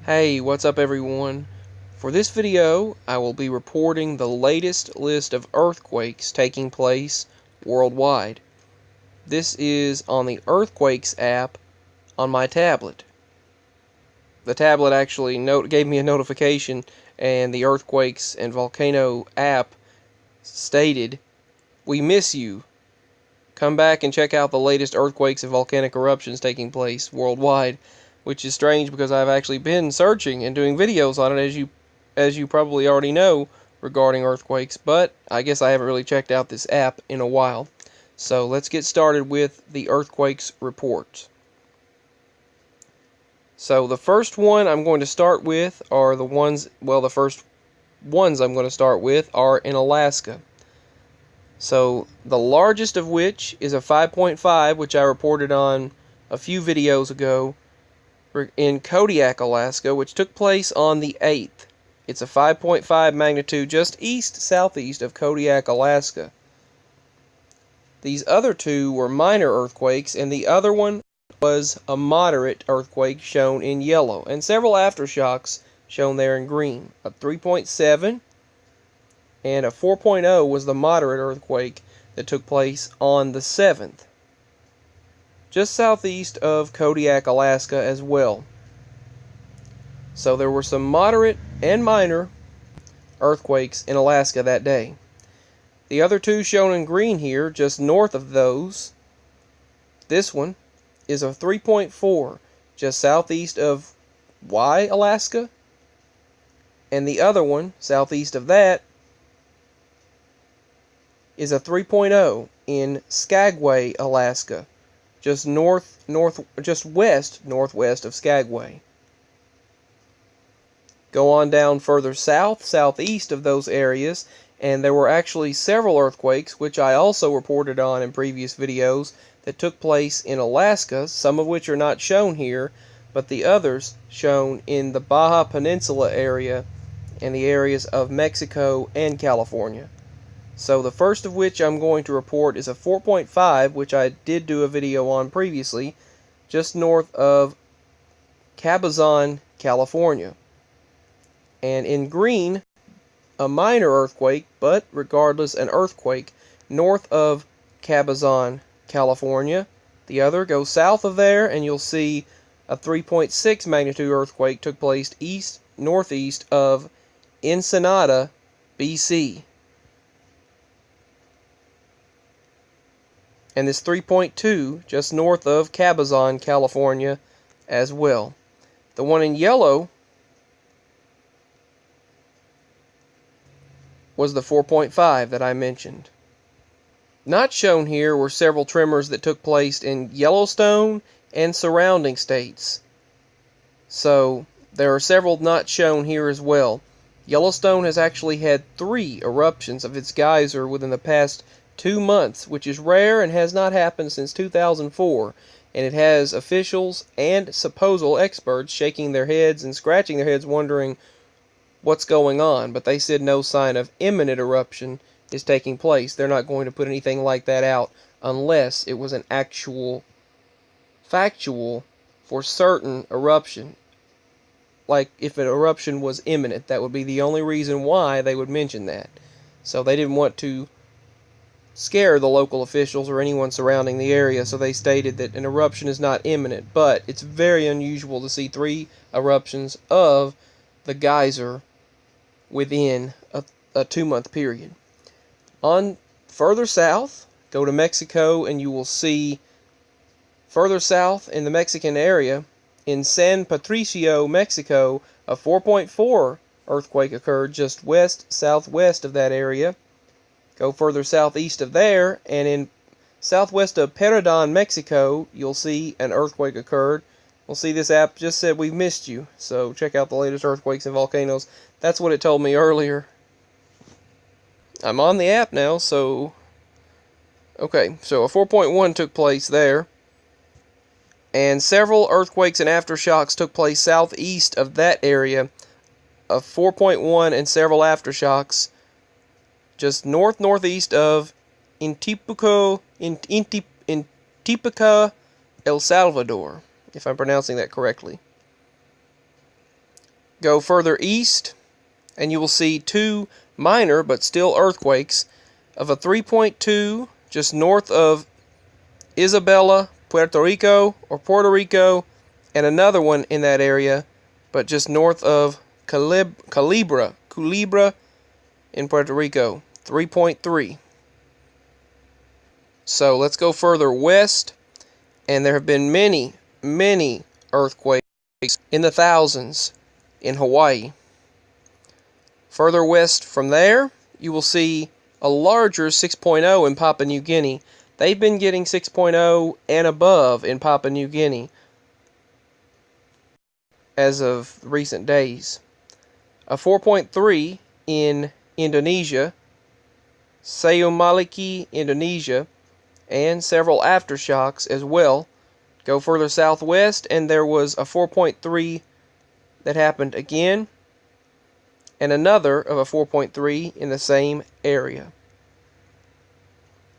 Hey, what's up everyone? For this video, I will be reporting the latest list of earthquakes taking place worldwide. This is on the Earthquakes app on my tablet. The tablet actually gave me a notification, and the Earthquakes and Volcano app stated, "We miss you. Come back and check out the latest earthquakes and volcanic eruptions taking place worldwide," which is strange because I've actually been searching and doing videos on it, as you probably already know, regarding earthquakes, but I guess I haven't really checked out this app in a while. So let's get started with the earthquakes report. So the first one I'm going to start with are the first ones I'm going to start with are in Alaska. So the largest of which is a 5.5, which I reported on a few videos ago, in Kodiak, Alaska, which took place on the 8th. It's a 5.5 magnitude just southeast of Kodiak, Alaska. These other two were minor earthquakes, and the other one was a moderate earthquake shown in yellow, and several aftershocks shown there in green. A 3.7 and a 4.0 was the moderate earthquake that took place on the 7th, just southeast of Kodiak, Alaska as well. So there were some moderate and minor earthquakes in Alaska that day. The other two shown in green here, just north of those, this one is a 3.4, just southeast of Alaska, and the other one, southeast of that, is a 3.0 in Skagway, Alaska, just northwest of Skagway. Go on down further southeast of those areas, and there were actually several earthquakes, which I also reported on in previous videos, that took place in Alaska, some of which are not shown here, but the others shown in the Baja Peninsula area and the areas of Mexico and California. So the first of which I'm going to report is a 4.5, which I did do a video on previously, just north of Cabazon, California. And in green, a minor earthquake, but regardless an earthquake, north of Cabazon, California. The other goes south of there, and you'll see a 3.6 magnitude earthquake took place northeast of Ensenada, BC. And this 3.2 just north of Cabazon, California as well. The one in yellow was the 4.5 that I mentioned. Not shown here were several tremors that took place in Yellowstone and surrounding states. So there are several not shown here as well. Yellowstone has actually had 3 eruptions of its geyser within the past 2 months, which is rare and has not happened since 2004, and it has officials and supposed experts shaking their heads and scratching their heads wondering what's going on, but they said no sign of imminent eruption is taking place. They're not going to put anything like that out unless it was an actual, factual, for certain eruption. Like if an eruption was imminent, that would be the only reason why they would mention that. So they didn't want to scare the local officials or anyone surrounding the area, so they stated that an eruption is not imminent, but it's very unusual to see 3 eruptions of the geyser within a 2-month period. On further south, go to Mexico, and you will see further south in the Mexican area, in San Patricio, Mexico, a 4.4 earthquake occurred just southwest of that area. Go further southeast of there, and in southwest of Perodon, Mexico, you'll see an earthquake occurred. We'll see this app just said we've missed you, so check out the latest earthquakes and volcanoes. That's what it told me earlier. I'm on the app now, so... Okay, so a 4.1 took place there. And several earthquakes and aftershocks took place southeast of that area. A 4.1 and several aftershocks just northeast of Intipica, El Salvador, if I'm pronouncing that correctly. Go further east, and you will see two minor but still earthquakes of a 3.2 just north of Isabela, Puerto Rico, and another one in that area, but just north of Culebra in Puerto Rico, 3.3. So let's go further west, and there have been many, many earthquakes in the thousands in Hawaii. Further west from there, you will see a larger 6.0 in Papua New Guinea. They've been getting 6.0 and above in Papua New Guinea as of recent days. A 4.3 in Indonesia, Sayumaliki, Indonesia, and several aftershocks as well. Go further southwest, and there was a 4.3 that happened again, and another of a 4.3 in the same area.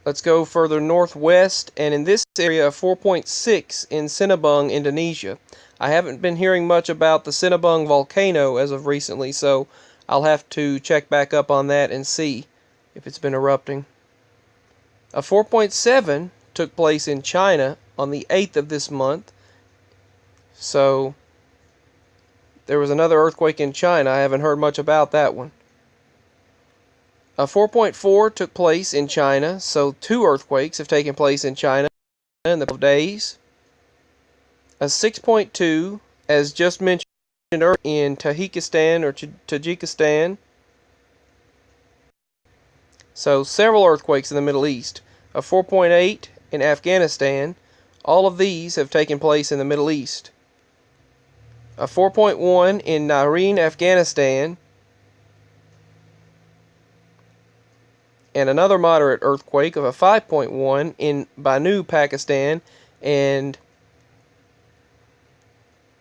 Let's go further northwest, and in this area, a 4.6 in Sinabung, Indonesia. I haven't been hearing much about the Sinabung volcano as of recently, so I'll have to check back up on that and see if it's been erupting. A 4.7 took place in China on the 8th of this month, so there was another earthquake in China. I haven't heard much about that one. A 4.4 took place in China, so two earthquakes have taken place in China in the 12 days. A 6.2, as just mentioned earlier, in Tajikistan or Tajikistan. So several earthquakes in the Middle East. A 4.8 in Afghanistan. All of these have taken place in the Middle East. A 4.1 in Nareen, Afghanistan. And another moderate earthquake of a 5.1 in Banu, Pakistan. And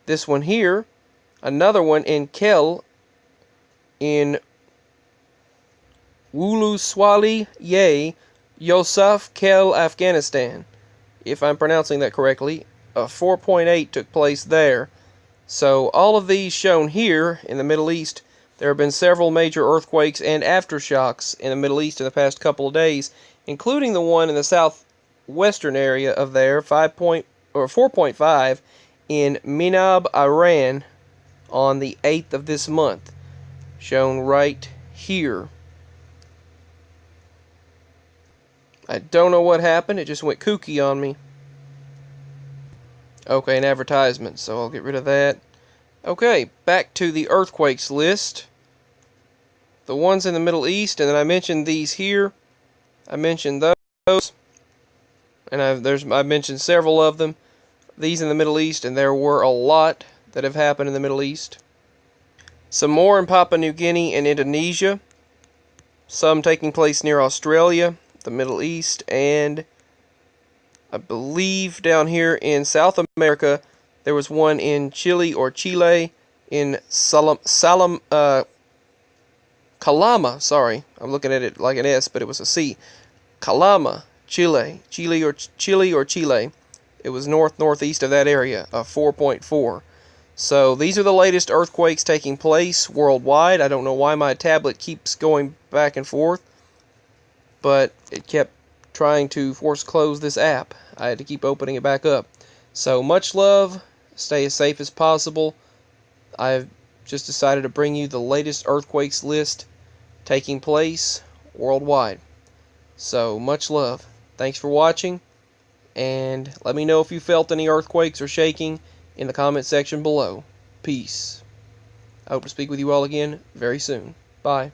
this one here, another one in Kel in Wuluswali Ye, Yosef Kel, Afghanistan. If I'm pronouncing that correctly, a 4.8 took place there. So all of these shown here in the Middle East, there have been several major earthquakes and aftershocks in the Middle East in the past couple of days, including the one in the southwestern area of there, 4.5 in Minab, Iran, on the 8th of this month, shown right here. I don't know what happened, it just went kooky on me. Okay, an advertisement, so I'll get rid of that. Okay, back to the earthquakes list. The ones in the Middle East, and then I mentioned these here. I mentioned those, and I've mentioned several of them. These in the Middle East, and there were a lot that have happened in the Middle East. Some more in Papua New Guinea and Indonesia. Some taking place near Australia, the Middle East, and I believe down here in South America, there was one in Chile, in Calama, sorry, I'm looking at it like an S, but it was a C. Calama, Chile. It was northeast of that area, a 4.4. So these are the latest earthquakes taking place worldwide. I don't know why my tablet keeps going back and forth, but it kept trying to force close this app. I had to keep opening it back up. So much love. Stay as safe as possible. I've just decided to bring you the latest earthquakes list taking place worldwide. So much love. Thanks for watching, and let me know if you felt any earthquakes or shaking in the comment section below. Peace. I hope to speak with you all again very soon. Bye.